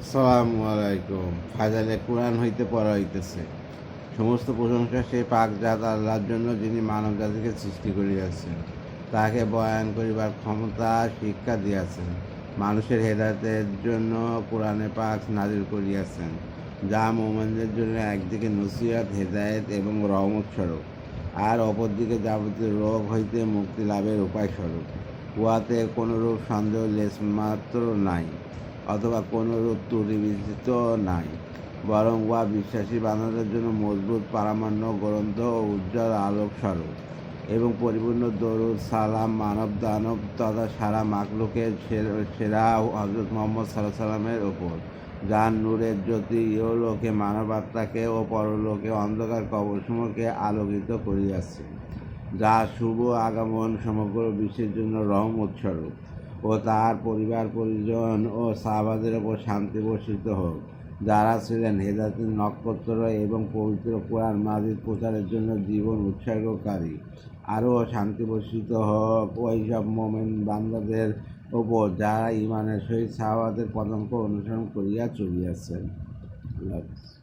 আসসালামু আলাইকুম। ফাজালে কোরআন হইতে পড়া হইতেছে। সমস্ত প্রশংসা সেই পাকজাত আল্লাহর জন্য, যিনি মানব জাতিকে সৃষ্টি করিয়াছেন, তাহাকে বয়ান করিবার ক্ষমতা শিক্ষা দিয়াছেন। মানুষের হেদায়েতের জন্য কোরআনে পাক নাজিল করিয়াছেন, যা মুমিনদের জন্য একদিকে নসিহত, হেদায়েত এবং রহমত স্বরূপ, আর অপরদিকে যাবতীয় রোগ হইতে মুক্তি লাভের উপায় স্বরূপ। উহাতে কোনরূপ সন্দেহ লেশমাত্র নাই, অথবা কোনরূপ ত্রুটি বিস্তৃত নাই, বরং উহা বিশ্বাসী বান্দাদের জন্য মজবুত পারামান্য গ্রন্থ ও উজ্জ্বল আলোক স্বরূপ, এবং পরিপূর্ণ দরুদ সালাম মানব দানব তথা সারা মাখলুকের সেরা হজরত মুহাম্মদ সাল্লামের ওপর, যার নূরের জ্যোতি ইহলোকে মানব আত্মাকে ও পরলোকে অন্ধকার কবরসমূহকে আলোকিত করিয়াছে, যা শুভ আগমন সমগ্র বিশ্বের জন্য রহমত স্বরূপ। ও তার পরিবার পরিজন ও সাহাবাদের ওপর শান্তি বর্ষিত হোক, যারা ছিলেন হেদায়েতের নক্ষত্র এবং পবিত্র কোরআন মাজিদ প্রচারের জন্য জীবন উৎসর্গকারী। আরও শান্তি বর্ষিত হোক ওই সব মোমেন বান্দাদের ওপর, যারা ঈমানের সহিত সাহাবাদের পদাঙ্ক অনুসরণ করিয়া চলিয়াছেন। আল্লাহ হাফেজ।